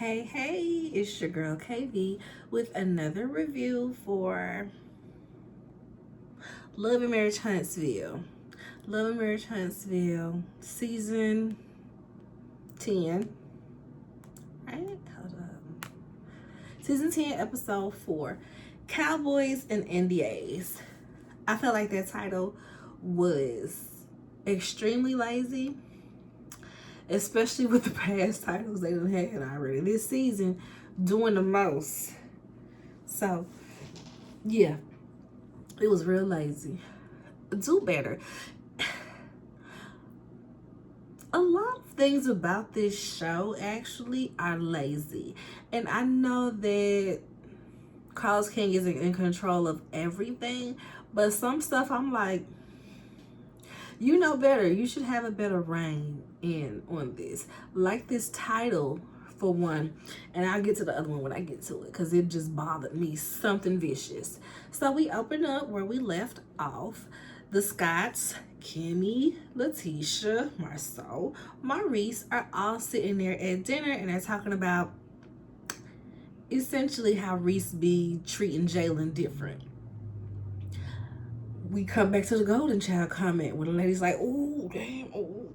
Hey, it's your girl KV with another review for Love and Marriage Huntsville. Love and Marriage Huntsville, season 10. Right? Hold up. Season 10, episode 4. Cowboys and NDAs. I felt like that title was extremely lazy, especially with the past titles they done had already. This season, doing the most. So, yeah, it was real lazy. Do better. A lot of things about this show actually are lazy. And I know that Carlos King isn't in control of everything, but some stuff I'm like, you know better. You should have a better reign in on this. Like this title, for one, and I'll get to the other one when I get to it because it just bothered me. Something vicious. So we open up where we left off. The Scotts, Kimmy, Letitia, Marceau, Maurice are all sitting there at dinner and they're talking about essentially how Reese be treating Jalen different. We come back to the golden child comment where the lady's like, "Ooh, damn, ooh."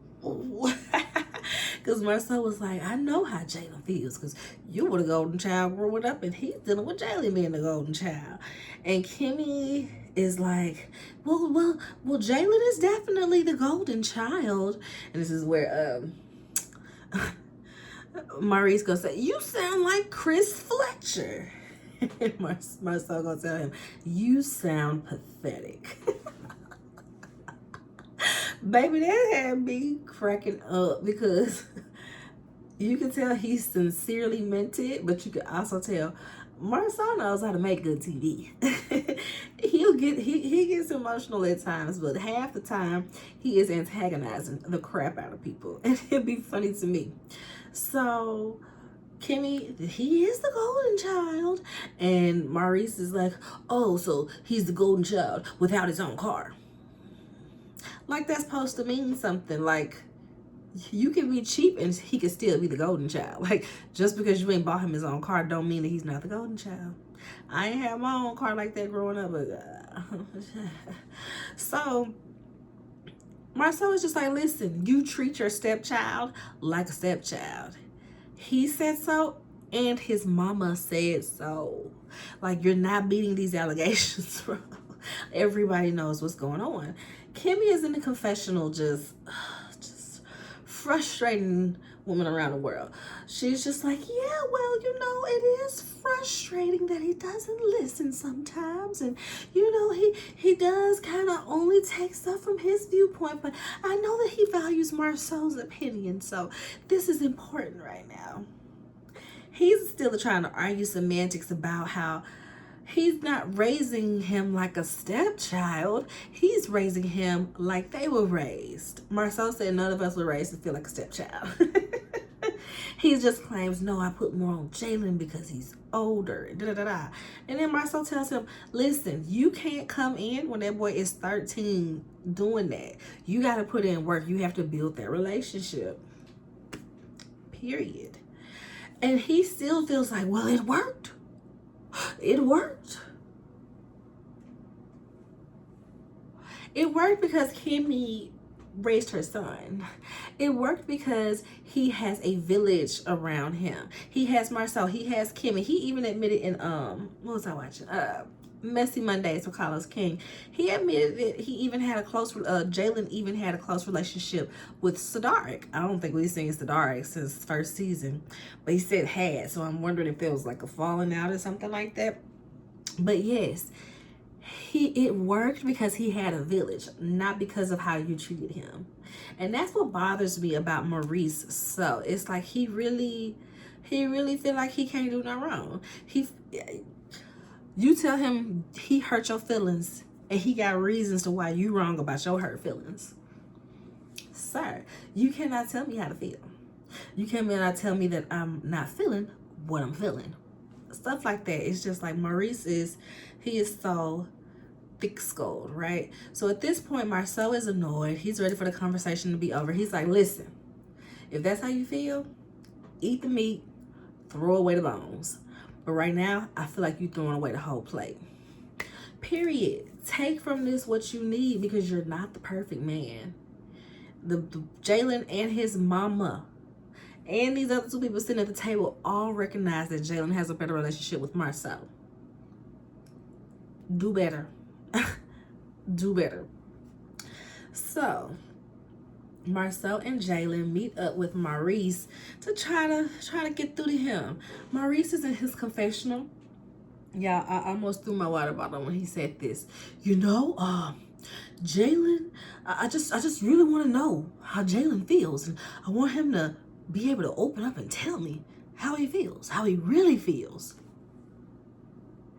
Because Marcel was like, I know how Jalen feels because you were the golden child growing up and he's dealing with Jalen being the golden child. And Kimmy is like, well, Jalen is definitely the golden child. And this is where Maurice gonna say, you sound like Chris Fletcher. And Marcel gonna tell him, you sound pathetic. Baby, that had me cracking up because you can tell he sincerely meant it, but you can also tell Marcel knows how to make good TV. he gets emotional at times, but half the time he is antagonizing the crap out of people, and it'd be funny to me. So Kimmy, he is the golden child, and Maurice is like, oh, so he's the golden child without his own car. Like that's supposed to mean something. Like you can be cheap and he can still be the golden child. Like just because you ain't bought him his own car don't mean that he's not the golden child. I ain't had my own car like that growing up, but so Marcel was just like, listen, you treat your stepchild like a stepchild. He said so, and his mama said so. Like, you're not beating these allegations, bro. Everybody knows what's going on. Kimmy is in the confessional just frustrating woman around the world. She's just like, yeah, well, it is frustrating that he doesn't listen sometimes, and he does kind of only take stuff from his viewpoint, but I know that he values Marceau's opinion, so this is important right now. He's still trying to argue semantics about how he's not raising him like a stepchild. He's raising him like they were raised. Marcel said none of us were raised to feel like a stepchild. He just claims, no, I put more on Jalen because he's older. And then Marcel tells him, listen, you can't come in when that boy is 13 doing that. You got to put in work. You have to build that relationship. Period. And he still feels like, well, it worked. It worked. It worked because Kimmy raised her son. It worked because he has a village around him. He has Marcel. He has Kimmy. He even admitted in what was I watching? Messy Mondays with Carlos King. He admitted that he even had a close Jalen even had a close relationship with Cedric. I don't think we've seen Cedric since first season, but he said had, so I'm wondering if there was like a falling out or something like that. But yes, it worked because he had a village, not because of how you treated him. And that's what bothers me about Maurice. So it's like he really feel like he can't do no wrong. You tell him he hurt your feelings and he got reasons to why you wrong about your hurt feelings. Sir, you cannot tell me how to feel. You cannot tell me that I'm not feeling what I'm feeling. Stuff like that. It's just like Maurice is so thick-skulled, right? So at this point, Marcel is annoyed. He's ready for the conversation to be over. He's like, listen, if that's how you feel, eat the meat, throw away the bones. But right now, I feel like you're throwing away the whole plate. Period. Take from this what you need, because you're not the perfect man. The Jalen and his mama and these other two people sitting at the table all recognize that Jalen has a better relationship with Marcel. Do better. Do better. So Marcel and Jalen meet up with Maurice to try to get through to him. Maurice is in his confessional. Yeah, I almost threw my water bottle when he said this. You know, Jalen, I just really want to know how Jalen feels, and I want him to be able to open up and tell me how he feels, how he really feels.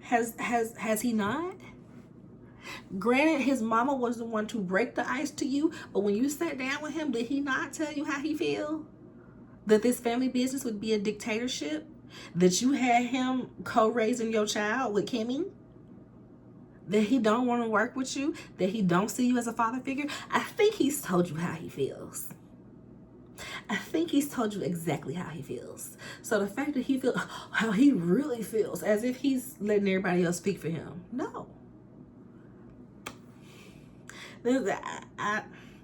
Has he not? Granted, his mama was the one to break the ice to you, but when you sat down with him, did he not tell you how he feel? That this family business would be a dictatorship? That you had him co-raising your child with Kimmy? That he don't want to work with you? That he don't see you as a father figure? I think he's told you how he feels. I think he's told you exactly how he feels. So the fact that he feels how he really feels, as if he's letting everybody else speak for him. No.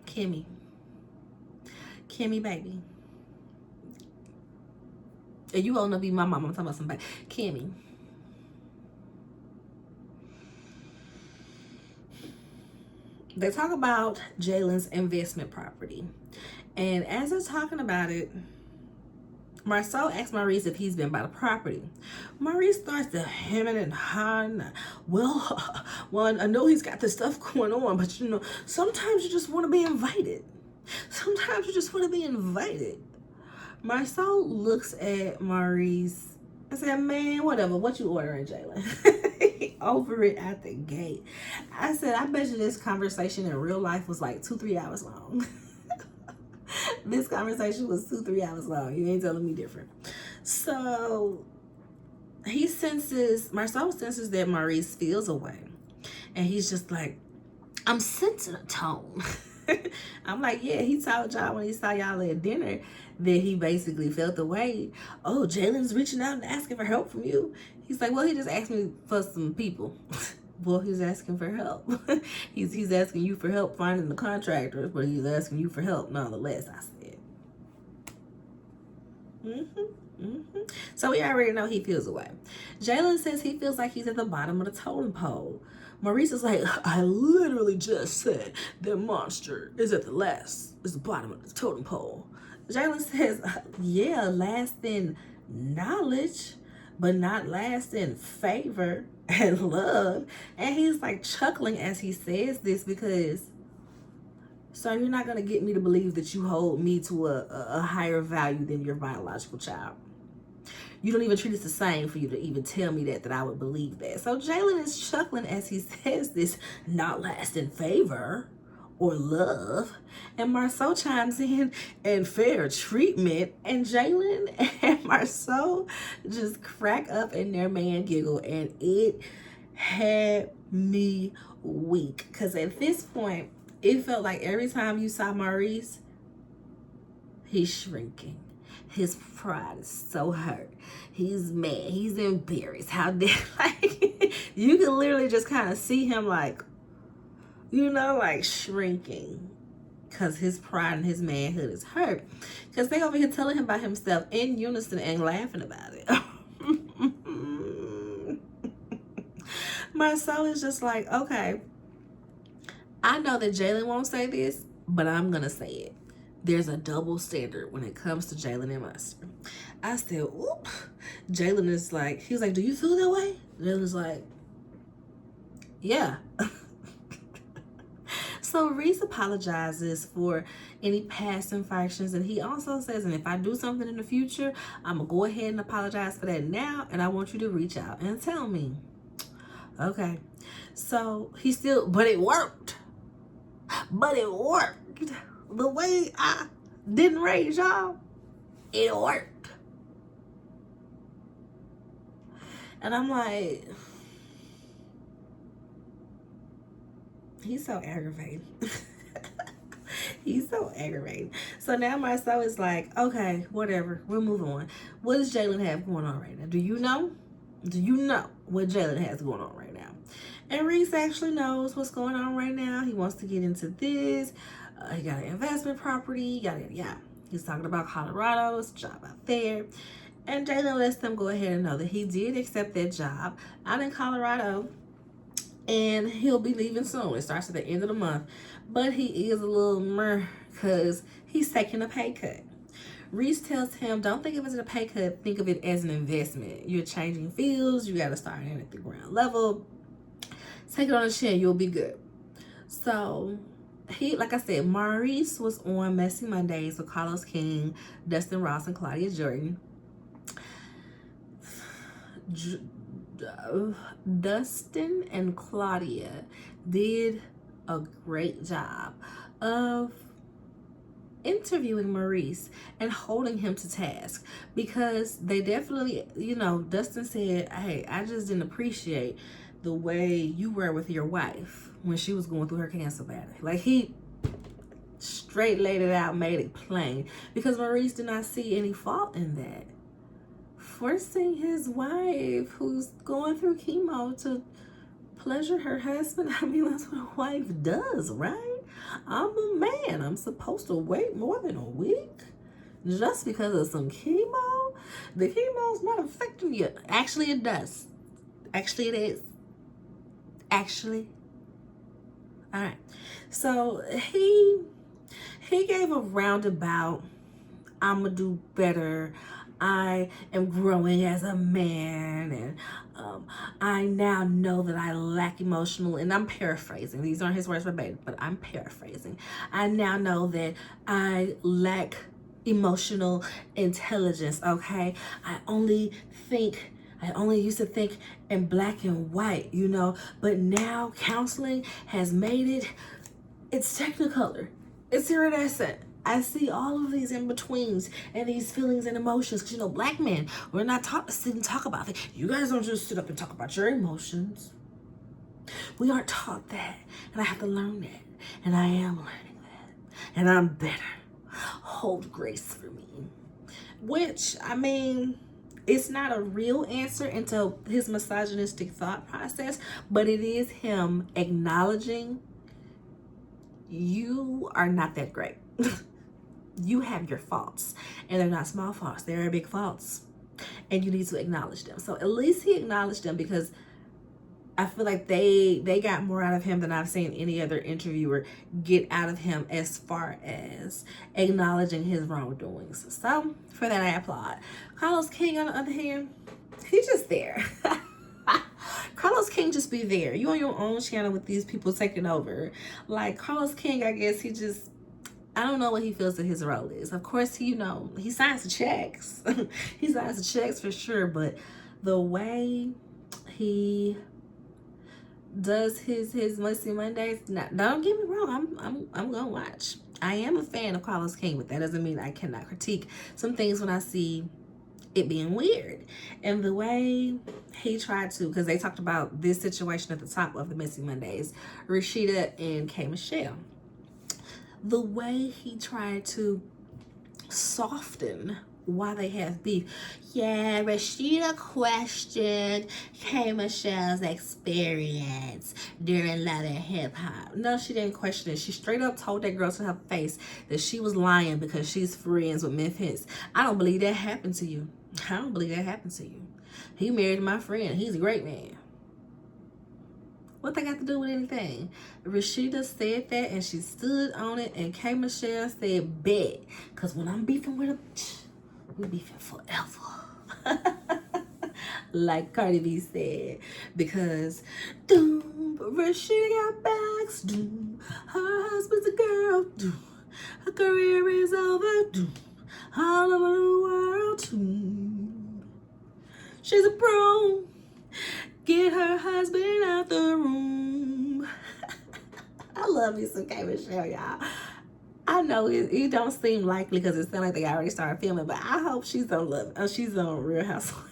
Kimmy, baby. And you all know be my mom. I'm talking about somebody. Kimmy. They talk about Jalen's investment property. And as they're talking about it, Marcel asks Maurice if he's been by the property. Maurice starts to hemming and hawing. Well, I know he's got this stuff going on, but you know, sometimes you just want to be invited. Sometimes you just want to be invited. Marcel looks at Maurice and said, man, whatever, what you ordering, Jalen? Over it at the gate. I said, I bet you this conversation in real life was like 2-3 hours long. This conversation was 2-3 hours long. You ain't telling me different. So Marcel senses that Maurice feels away. And he's just like, I'm sensing a tone. I'm like, yeah, he told y'all when he saw y'all at dinner that he basically felt away. Oh, Jalen's reaching out and asking for help from you. He's like, well, he just asked me for some people. Well, he's asking for help. he's asking you for help finding the contractors, but he's asking you for help nonetheless, I said. So we already know he feels away. Jalen says he feels like he's at the bottom of the totem pole. Maurice is like, I literally just said that monster is at the bottom of the totem pole. Jalen says, yeah, last in knowledge, but not last in favor and love. And he's like chuckling as he says this because, so you're not going to get me to believe that you hold me to a higher value than your biological child. You don't even treat us the same for you to even tell me that I would believe that. So Jalen is chuckling as he says this, not last in favor or love. And Marcel chimes in and fair treatment. And Jalen and Marcel just crack up in their man giggle. And it had me weak. Because at this point, it felt like every time you saw Maurice, he's shrinking. His pride is so hurt. He's mad. He's embarrassed. How dare, like, you can literally just kind of see him like, you know, like shrinking. Because his pride and his manhood is hurt. Because they over here telling him about himself in unison and laughing about it. Marcel is just like, okay, I know that Jalen won't say this, but I'm going to say it. There's a double standard when it comes to Jalen and Mustard. I said, oop. Jalen is like, he was like, do you feel that way? Jalen's like, yeah. So Reese apologizes for any past infractions. And he also says, and if I do something in the future, I'm going to go ahead and apologize for that now. And I want you to reach out and tell me. Okay. So he still, but it worked. But it worked. The way I didn't raise y'all, it worked. And I'm like, he's so aggravating. He's so aggravating. So now Marcel is like, okay, whatever, we'll move on. What does Jalen have going on right now? Do you know? Do you know what Jalen has going on right now? And Reese actually knows what's going on right now. He wants to get into this. He got an investment property, yada, yada, yada. He's talking about Colorado's job out there. And Jalen lets them go ahead and know that he did accept that job out in Colorado. And he'll be leaving soon. It starts at the end of the month. But he is a little meh because he's taking a pay cut. Reese tells him, don't think of it as a pay cut. Think of it as an investment. You're changing fields. You got to start in at the ground level. Take it on the chin. You'll be good. So, like I said, Maurice was on Messy Mondays with Carlos King, Dustin Ross, and Claudia Jordan. Dustin and Claudia did a great job of interviewing Maurice and holding him to task, because they definitely, Dustin said, hey, I just didn't appreciate the way you were with your wife when she was going through her cancer battle. Like, he straight laid it out, made it plain, because Maurice did not see any fault in that. Forcing his wife, who's going through chemo, to pleasure her husband, I mean, that's what a wife does, right? I'm a man. I'm supposed to wait more than a week just because of some chemo? The chemo's not affecting you. Actually, it does. Actually, it is. Actually. All right. So he gave a roundabout, I'm going to do better. I am growing as a man, and I now know that I lack emotional, and I'm paraphrasing. These aren't his words verbatim, but I'm paraphrasing. I now know that I lack emotional intelligence, okay? I only used to think in black and white, but now counseling has made it's technicolor. It's iridescent. I see all of these in-betweens and these feelings and emotions. Because, black men, we're not taught to sit and talk about it. You guys don't just sit up and talk about your emotions. We aren't taught that. And I have to learn that. And I am learning that. And I'm better. Hold grace for me. Which, I mean, it's not a real answer into his misogynistic thought process. But it is him acknowledging you are not that great. You have your faults, and they're not small faults. They're big faults, and you need to acknowledge them. So at least he acknowledged them, because I feel like they got more out of him than I've seen any other interviewer get out of him as far as acknowledging his wrongdoings. So for that, I applaud. Carlos King, on the other hand, he's just there. Carlos King just be there. You on your own channel with these people taking over. Like, Carlos King, I guess I don't know what he feels that his role is. Of course, he signs the checks. He signs the checks for sure, but the way he does his Messy Mondays, don't get me wrong, I'm gonna watch. I am a fan of Carlos King, but that doesn't mean I cannot critique some things when I see it being weird. And the way he tried to, because they talked about this situation at the top of the Messy Mondays, Rashida and K. Michelle. The way he tried to soften why they have beef. Yeah, Rashida questioned K. Michelle's experience during Love and Hip Hop. No, she didn't question it. She straight up told that girl to her face that she was lying because she's friends with Memphis. I don't believe that happened to you. I don't believe that happened to you. He married my friend. He's a great man. What they got to do with anything? Rashida said that, and she stood on it, and K. Michelle said, bet. Because when I'm beefing with her, we beefing forever. Like Cardi B said. Because, doom, Rashida got bags, doom, her husband's a girl, doom, her career is over, doom, all over the world, doom. She's a pro. Get her husband out the room. I love me some K. Michelle, y'all. I know it don't seem likely because it sounds like they already started filming, but I hope she's on Real Housewives.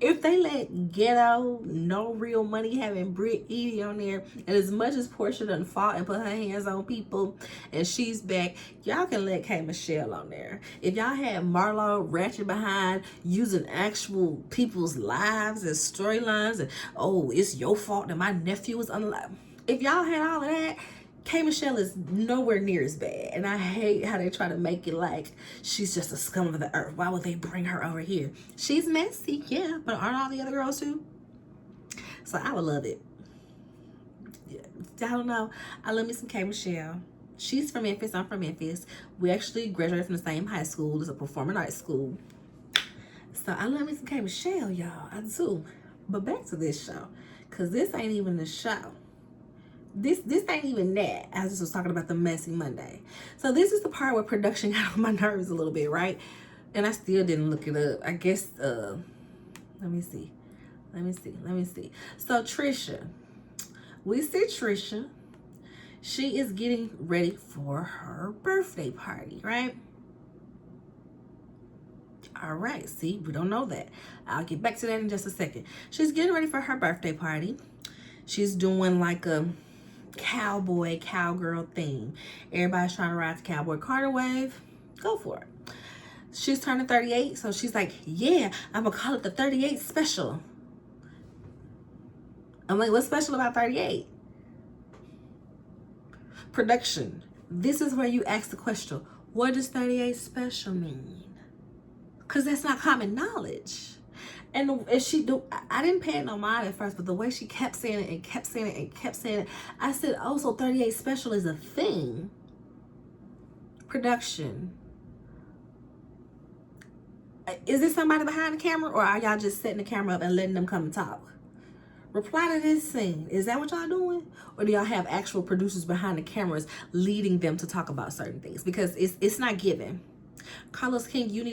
If they let ghetto, no real money having Brit Edie on there, and as much as Portia done fought and put her hands on people and she's back, y'all can let K Michelle on there. If y'all had Marlo ratchet behind using actual people's lives as storylines and, oh, it's your fault that my nephew was unalive. If y'all had all of that, K Michelle is nowhere near as bad. And I hate how they try to make it like she's just a scum of the earth. Why would they bring her over here? She's messy, yeah, but aren't all the other girls too? So I would love it. Yeah, I don't know. I love me some K Michelle. She's from Memphis, I'm from Memphis. We actually graduated from the same high school. It's a performing arts school. So I love me some K Michelle, y'all. I do. But back to this show. Because this ain't even the show. This ain't even that. I just was talking about the Messy Monday. So this is the part where production got on my nerves a little bit, right? And I still didn't look it up. I guess, let me see. So Trisha, we see Trisha. She is getting ready for her birthday party, right? All right, see, we don't know that. I'll get back to that in just a second. She's getting ready for her birthday party. She's doing like a cowgirl theme. Everybody's trying to ride the Cowboy Carter wave. Go for it. She's turning 38, so she's like, yeah, I'm gonna call it the 38 special. I'm like, what's special about 38? Production. This is where you ask the question, what does 38 special mean? Because that's not common knowledge. And I didn't pay it no mind at first, but the way she kept saying it and kept saying it and kept saying it, I said, oh, so 38 special is a thing. Production. Is this somebody behind the camera, or are y'all just setting the camera up and letting them come and talk? Reply to this scene. Is that what y'all doing? Or do y'all have actual producers behind the cameras leading them to talk about certain things? Because it's not given. Carlos King, you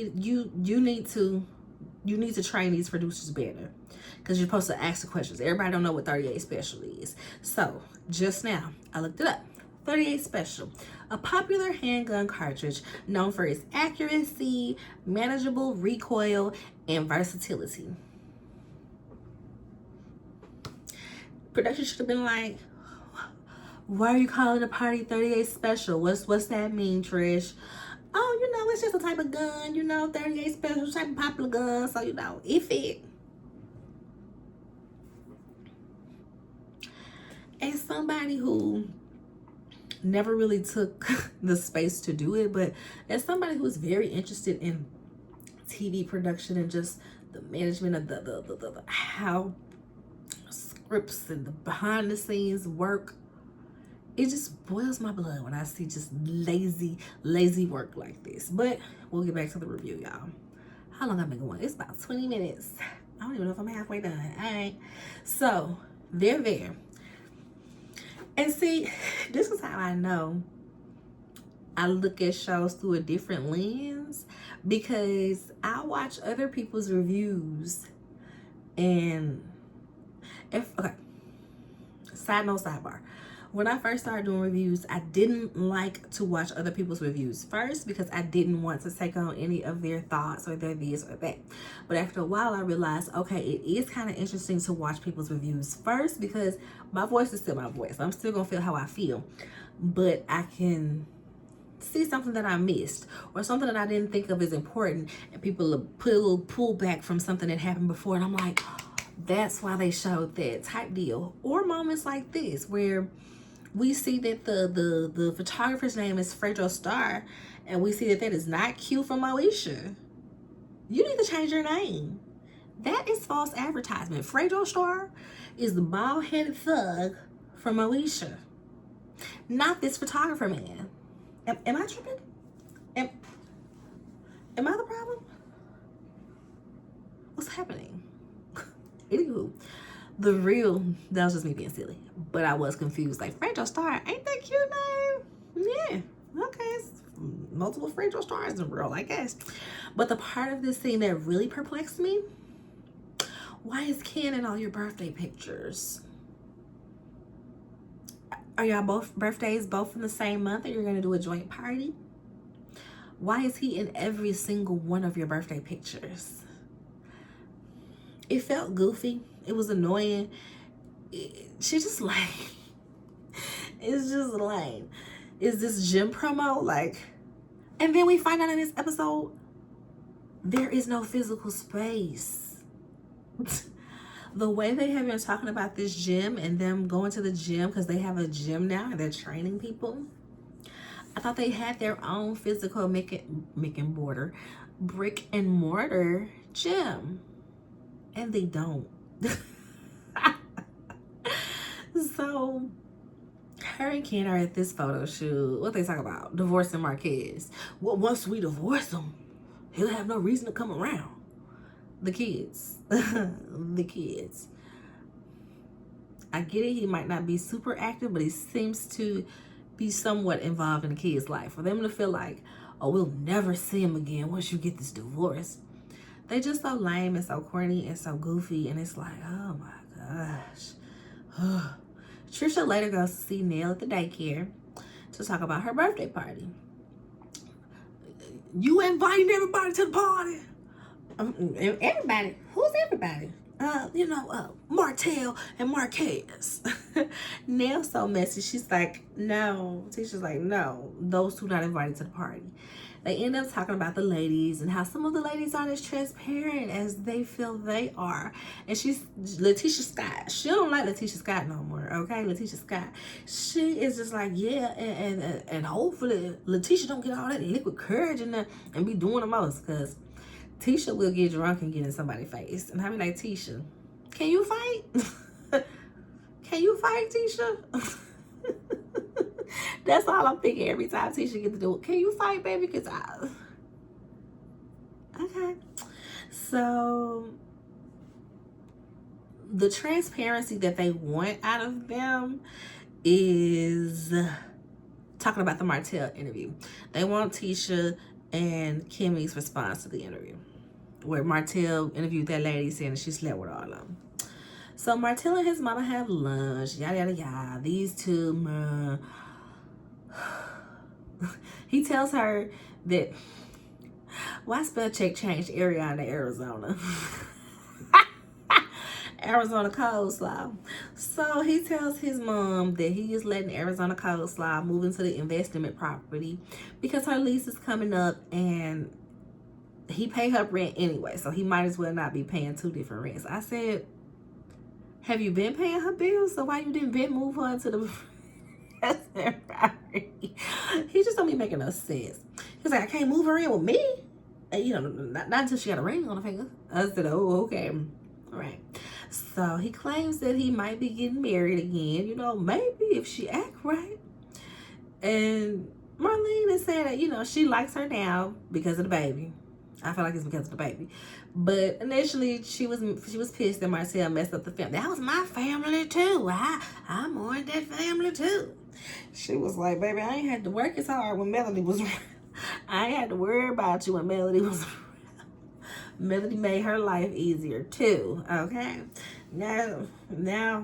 need to train these producers better, because you're supposed to ask the questions. Everybody don't know what 38 special is. So just now I looked it up. 38 special, a popular handgun cartridge known for its accuracy, manageable recoil, and versatility. Production should have been like, why are you calling the party 38 special? What's that mean, Trish? Oh, you know, it's just a type of gun, you know, 38 special, type of popular gun, so, you know, if it. As somebody who never really took the space to do it, but as somebody who's very interested in TV production and just the management of the how scripts and the behind the scenes work, it just boils my blood when I see just lazy work like this. But we'll get back to the review, y'all. How long have I been going? It's about 20 minutes. I don't even know if I'm halfway done. All right. So they're there. And see, this is how I know I look at shows through a different lens, because I watch other people's reviews and okay, side note, sidebar. When I first started doing reviews, I didn't like to watch other people's reviews first, because I didn't want to take on any of their thoughts or their this or that. But after a while, I realized, okay, it is kind of interesting to watch people's reviews first, because my voice is still my voice. I'm still going to feel how I feel. But I can see something that I missed, or something that I didn't think of as important, and people will pull back from something that happened before, and I'm like, that's why they showed that type deal. Or moments like this where we see that the photographer's name is Fredro Starr, and we see that that is not Q from Moesha. You need to change your name. That is false advertisement. Fredro Starr is the bald-headed thug from Moesha, not this photographer man. Am I tripping? Am I the problem? What's happening? Anywho, the real, that was just me being silly, but I was confused. Like, Fredro Starr, ain't that cute name? Yeah, okay, it's multiple Fredro Starrs in the world, I guess. But the part of this scene that really perplexed me, why is Ken in all your birthday pictures? Are y'all both birthdays both in the same month, and you're gonna do a joint party? Why is he in every single one of your birthday pictures? It felt goofy. It was annoying. She just like, it's just lame. Is this gym promo? Like, and then we find out in this episode, there is no physical space. The way they have been talking about this gym and them going to the gym because they have a gym now and they're training people. I thought they had their own physical brick and mortar gym. And they don't. So her and Ken are at this photo shoot. What they talk about? Divorcing Marquez. Well, once we divorce him, he'll have no reason to come around. The kids. The kids. I get it. He might not be super active, but he seems to be somewhat involved in the kid's life. For them to feel like, oh, we'll never see him again once you get this divorce. They just so lame and so corny and so goofy. And it's like, oh my gosh. Trisha later goes to see Neil at the daycare to talk about her birthday party. You inviting everybody to the party? Everybody? Who's everybody? Martell and Marquez. Neil's so messy. She's like, no. Tisha's like, no. Those two not invited to the party. They end up talking about the ladies and how some of the ladies aren't as transparent as they feel they are. And she's Letitia Scott. She don't like Letitia Scott no more, okay? Letitia Scott. She is just like, yeah, and hopefully Letitia don't get all that liquid courage in there and be doing the most, because Tisha will get drunk and get in somebody's face. And I be like, Tisha, can you fight? Can you fight, Tisha? That's all I'm thinking every time Tisha get to do it. Can you fight, baby? Because okay. So the transparency that they want out of them is talking about the Martell interview. They want Tisha and Kimmy's response to the interview, where Martell interviewed that lady saying she slept with all of them. So Martell and his mama have lunch, yada yada yada. These two, he tells her that, why spell check changed Ariana to Arizona? Arizona coleslaw. So he tells his mom that he is letting Arizona coleslaw move into the investment property because her lease is coming up and he paid her rent anyway, so he might as well not be paying two different rents. I said, have you been paying her bills? So why you didn't move her into the investment property? He just don't be making no sense. He's like, I can't move her in with me. And, not until she got a ring on her finger. I said, oh, okay. All right. So he claims that he might be getting married again, maybe if she act right. And Marlene is saying that, she likes her now because of the baby. I feel like it's because of the baby. But initially, she was pissed that Marcel messed up the family. That was my family, too. I mourned that family, too. She was like, baby, I ain't had to work as hard when Melody was around. I ain't had to worry about you when Melody was around. Melody made her life easier, too, okay? Now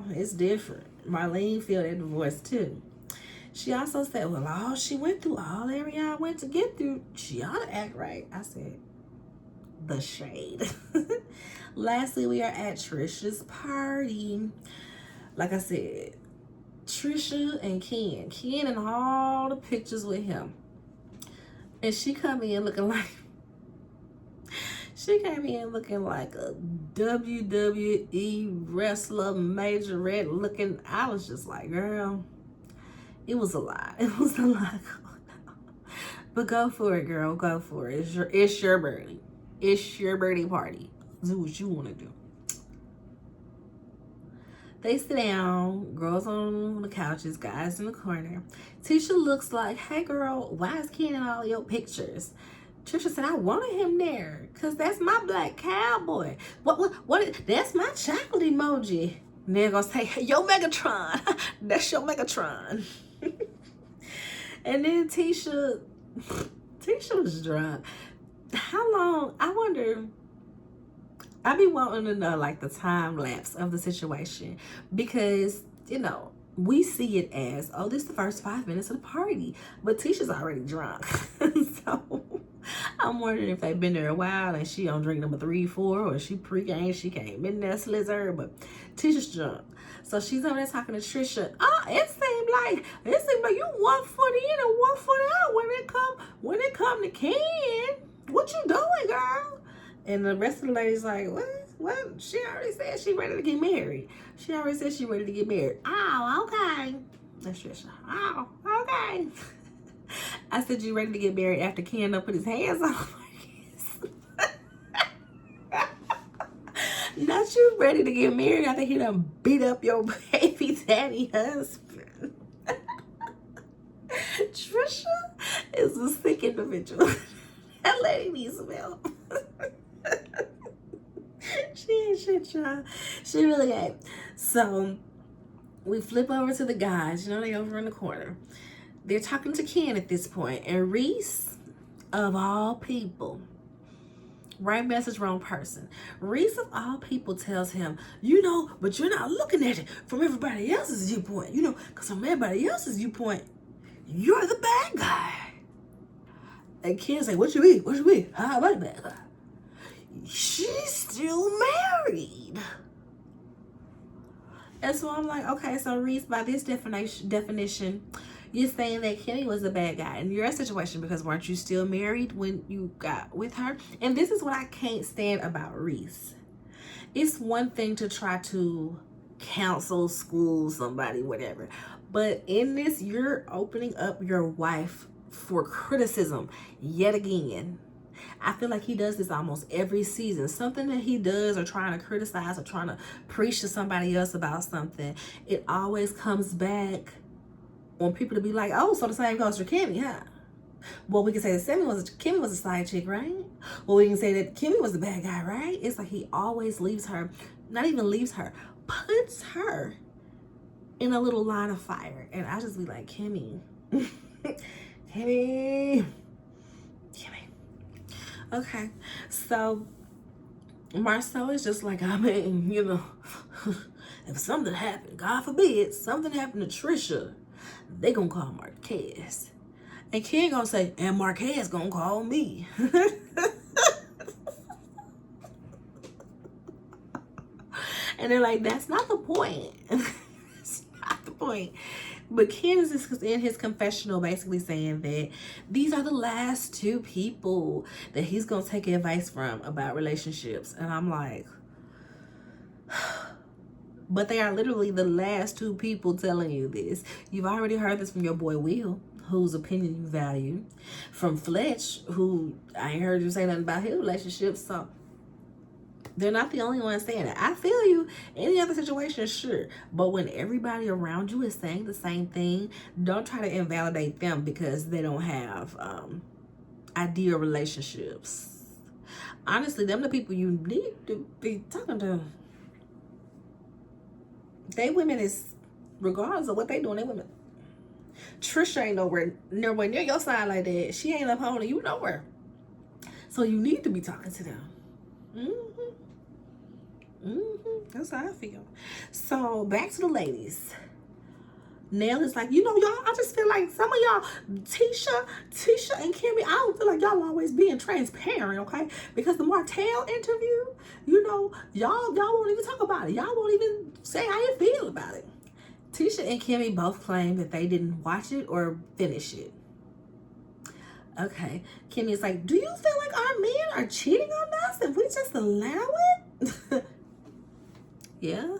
it's different. Marlene feel that divorce, too. She also said, well, all she went through, all Ariana went to get through, she ought to act right. I said, the shade. Lastly, we are at Trisha's party. Like I said, Trisha and Ken and all the pictures with him. And she came in looking like a WWE wrestler, majorette looking. I was just like, girl, it was a lot. It was a lot going on. But go for it, girl. Go for it. It's your birthday. It's your birthday party. Do what you want to do. They sit down, girls on the couches, guys in the corner. Tisha looks like, hey girl, why is Ken in all your pictures? Trisha said, I wanted him there because that's my black cowboy. That's my chocolate emoji. And they're going to say, hey, yo Megatron. That's your Megatron. And then Tisha was drunk. How long? I wonder, I be wanting to know like the time lapse of the situation, because we see it as, oh, this is the first 5 minutes of the party, but Tisha's already drunk. So I'm wondering if they've been there a while and she on drink number 3, 4, or she pre-game, she came in there slizzer, but Tisha's drunk. So she's over there talking to Trisha. It seemed like you 1 foot in and 1 foot out when it come to Ken. What you doing, girl? And the rest of the ladies like, what? She already said she ready to get married. Oh, okay. That's Trisha. Oh, okay. I said, you ready to get married after Ken done put his hands on my Not you ready to get married after he done beat up your baby daddy husband. Trisha is a sick individual. That lady needs some help. She ain't shit, y'all. She really ain't. So we flip over to the guys. You know, they over in the corner. They're talking to Ken at this point. And Reese, of all people, right message, wrong person. Reese, of all people, tells him, you know, but you're not looking at it from everybody else's viewpoint. You know, because from everybody else's viewpoint, you're the bad guy. And Ken's like, what you mean? What you mean? How am I the bad guy? She's still married. And so I'm like, okay, so Reese, by this definition, you're saying that Kenny was a bad guy in your situation because weren't you still married when you got with her? And this is what I can't stand about Reese. It's one thing to try to counsel, school somebody, whatever. But in this, you're opening up your wife for criticism yet again. I feel like he does this almost every season. Something that he does, or trying to criticize, or trying to preach to somebody else about something, it always comes back on people to be like, oh, so the same goes for Kimmy, huh? Well, we can say that Kimmy was a side chick, right? Well, we can say that Kimmy was the bad guy, right? It's like he always leaves her, not even leaves her, puts her in a little line of fire. And I just be like, Kimmy, Kimmy. Okay, so Marcel is just like, I mean, you know, if something happened, God forbid, something happened to Trisha, they gonna call Marquez. And Ken gonna say, and Marquez gonna call me. And they're like, that's not the point. That's not the point. But Ken is in his confessional basically saying that these are the last 2 people that he's going to take advice from about relationships. And I'm like, but they are literally the last 2 people telling you this. You've already heard this from your boy Will, whose opinion you value. From Fletch, who I ain't heard you say nothing about his relationship. So they're not the only ones saying it. I feel you. Any other situation, sure. But when everybody around you is saying the same thing, don't try to invalidate them because they don't have ideal relationships. Honestly, them the people you need to be talking to. They women is, regardless of what they doing, they women. Trisha ain't nowhere near your side like that. She ain't upholding you nowhere. So you need to be talking to them. That's how I feel. So back to the ladies. Nell is like, you know, y'all, I just feel like some of y'all, Tisha and Kimmy, I don't feel like y'all always being transparent, okay? Because the Martell interview, you know, y'all won't even talk about it. Y'all won't even say how you feel about it. Tisha and Kimmy both claim that they didn't watch it or finish it. Okay. Kimmy is like, do you feel like our men are cheating on us if we just allow it? Yeah.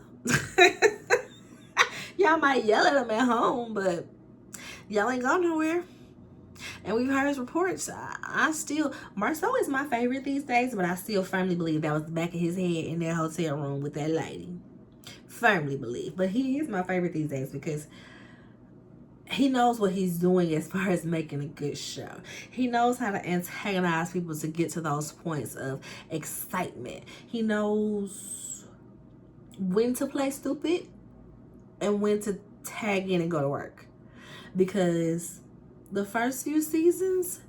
Y'all might yell at them at home, but y'all ain't gone nowhere. And we've heard reports. I still, Marceau is my favorite these days, but I still firmly believe that was the back of his head in that hotel room with that lady. Firmly believe. But he is my favorite these days because he knows what he's doing as far as making a good show. He knows how to antagonize people to get to those points of excitement. He knows when to play stupid and when to tag in and go to work. Because the first few seasons,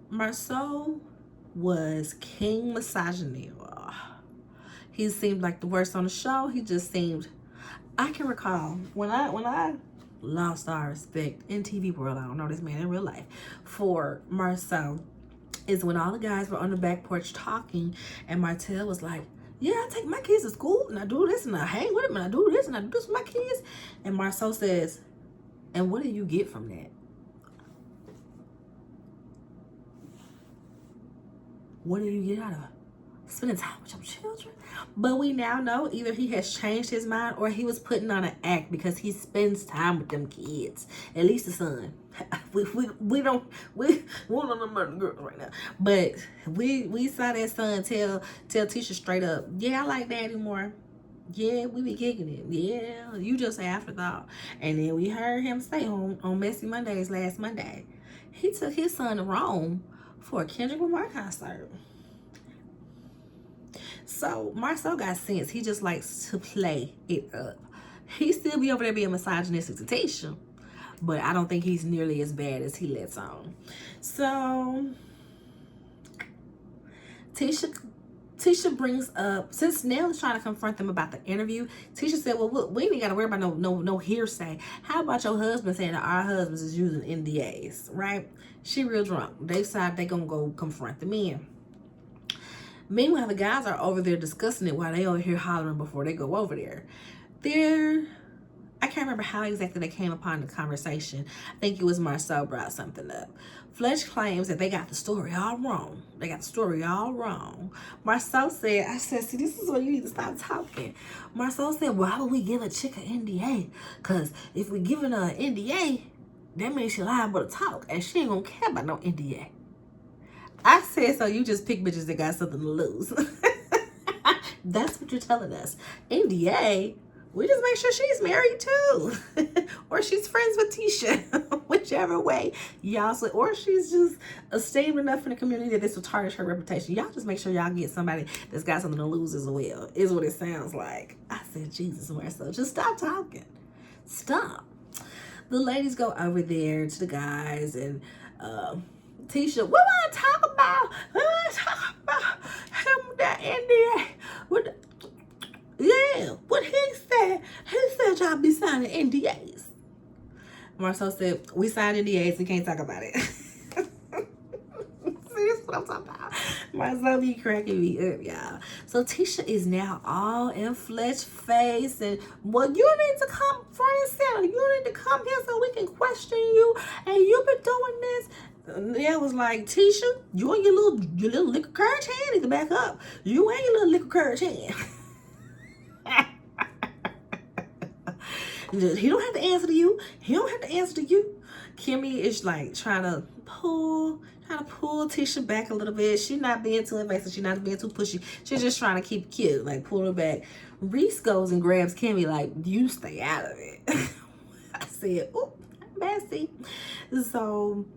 Marceau was king misogyny. He seemed like the worst on the show. He just seemed, I can recall when I lost our respect in TV world, I don't know this man in real life, for Marceau. is when all the guys were on the back porch talking, and Martell was like, yeah, I take my kids to school, and I do this, and I hang with them, and I do this, and I do this with my kids. And Marceau says, and what do you get from that? What do you get out of spending time with your children? But we now know either he has changed his mind or he was putting on an act because he spends time with them kids. At least the son. We don't know about the girls right now. But we saw that son tell Tisha straight up, yeah, I like daddy more. Yeah, we be kicking it. Yeah, you just an afterthought. And then we heard him say on Messy Mondays last Monday, he took his son to Rome for a Kendrick Lamar concert. So Marceau got sense. He just likes to play it up. He still be over there being misogynistic to Tisha, but I don't think he's nearly as bad as he lets on. So Tisha brings up, since Nell is trying to confront them about the interview, Tisha said, well, look, we ain't got to worry about no hearsay. How about your husband saying that our husbands is using NDAs, right? She real drunk. They decide they gonna go confront the men. Meanwhile, the guys are over there discussing it while they over here hollering before they go over there. I can't remember how exactly they came upon the conversation. I think it was Marceau brought something up. Fletch claims that they got the story all wrong. Marceau said, I said, see, this is where you need to stop talking. Marceau said, why would we give a chick an NDA? Because if we giving her an NDA, that means she liable to talk, and she ain't gonna care about no NDA. I said, so you just pick bitches that got something to lose. That's what you're telling us. NDA, we just make sure she's married too. Or she's friends with Tisha. Whichever way y'all say. Or she's just esteemed enough in the community that this will tarnish her reputation. Y'all just make sure y'all get somebody that's got something to lose as well. Is what it sounds like. I said, Jesus, Marceau, just stop talking. Stop. The ladies go over there to the guys, and Tisha, we want to talk about him, that NDA. Yeah, what he said y'all be signing NDAs. Marceau said, we signed NDAs, we can't talk about it. See, this is what I'm talking about. Marceau be cracking me up, y'all. So Tisha is now all in Fletch face, and, well, you need to come front and center. You need to come here so we can question you, and you've been doing this. Yeah, it was like, Tisha, you and your little liquor courage hand need to back up. You and your little liquor courage hand. He don't have to answer to you. Kimmy is like trying to pull Tisha back a little bit. She's not being too invasive. She's not being too pushy. She's just trying to keep it cute, like pull her back. Reese goes and grabs Kimmy like, you stay out of it. I said, oop, messy. So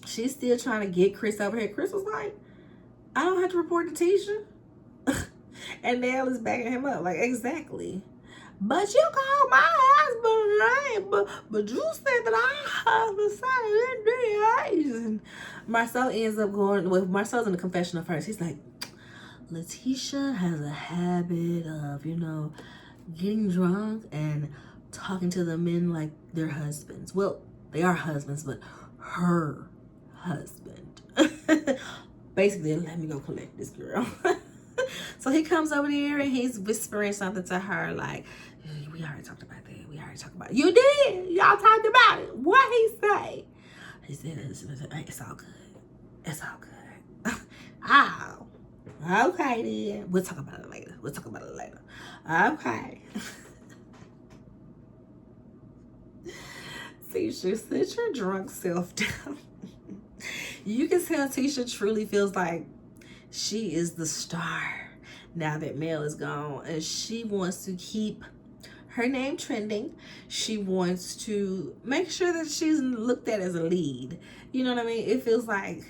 she's still trying to get Chris over here. Chris was like, I don't have to report to Tisha. And Nell is backing him up. Like, exactly. But you called my husband name, but you said that our husband signed NDAs. And Marceau ends up going, well, Marceau's in the confessional first. He's like, Letitia has a habit of, getting drunk and talking to the men like they're husbands. Well, they are husbands, but her husband. Basically, let me go collect this girl. So he comes over there and he's whispering something to her like, we already talked about that. You did. Y'all talked about it. What he say? He said, it's all good. Oh, okay then. We'll talk about it later. Okay. Tisha, sit your drunk self down. You can tell Tisha truly feels like she is the star now that Mel is gone, and she wants to keep her name trending. She wants to make sure that she's looked at as a lead. You know what I mean? It feels like,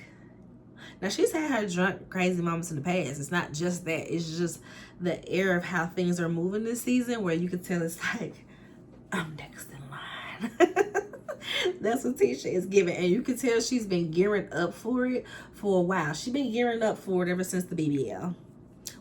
now she's had her drunk crazy moments in the past. It's not just that. It's just the air of how things are moving this season, where you can tell it's like, I'm next in line. That's what Tisha is giving, and you can tell she's been gearing up for it for a while. She's been gearing up for it ever since the BBL.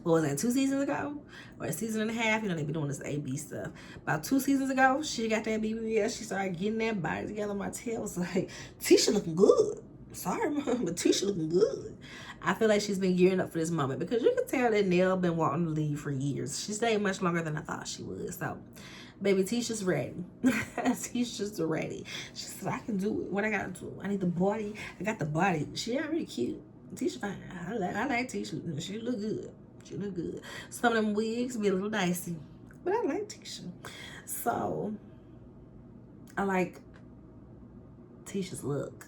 What was that, 2 seasons ago? Or a season and a half? They be doing this AB stuff. About 2 seasons ago, she got that BBL. She started getting that body together. My tail was like, Tisha looking good. Sorry, Mom, but Tisha looking good. I feel like she's been gearing up for this moment because you can tell that Nell been wanting to leave for years. She stayed much longer than I thought she would. So, baby, Tisha's ready. Tisha's ready. She said, I can do it. What I gotta do? I need the body. I got the body. She already cute. Tisha fine. I like Tisha. She look good. She look good. Some of them wigs be a little dicey, but I like Tisha. So, I like Tisha's look.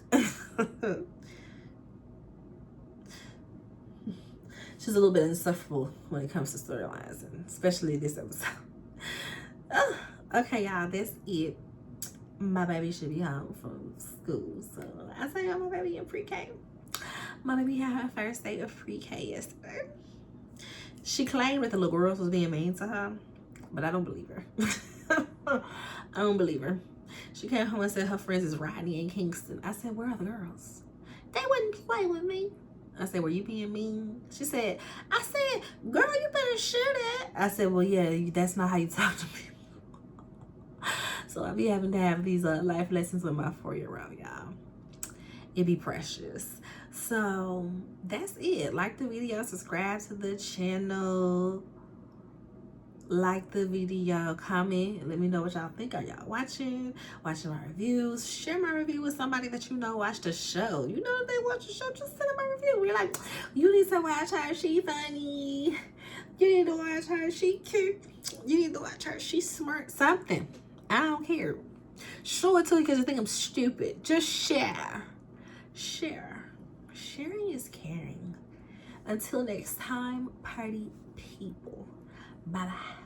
She's a little bit insufferable when it comes to storylines, and especially this episode. Okay, y'all, that's it. My baby should be home from school. So I say my baby in pre-K. My baby had her first day of pre-K yesterday. She claimed that the little girls was being mean to her, but I don't believe her. I don't believe her. She came home and said her friends is Rodney and Kingston. I said, where are the girls? They wouldn't play with me. I said, were you being mean? She said, I said, girl, you better shoot it. I said, well, yeah, that's not how you talk to people. So I be having to have these life lessons with my 4-year-old, y'all. It be precious. So that's it. Like the video, subscribe to the channel. Like the video, comment, let me know what y'all think. Are y'all watching my reviews? Share my review with somebody that you know watch the show. You know, if they watch the show, just send them my review. We're like, you need to watch her, she funny. You need to watch her, she cute. You need to watch her, she smart. Something. I don't care. Show it to you because you think I'm stupid. Just share. Share. Sharing is caring. Until next time, party people. Bye-bye.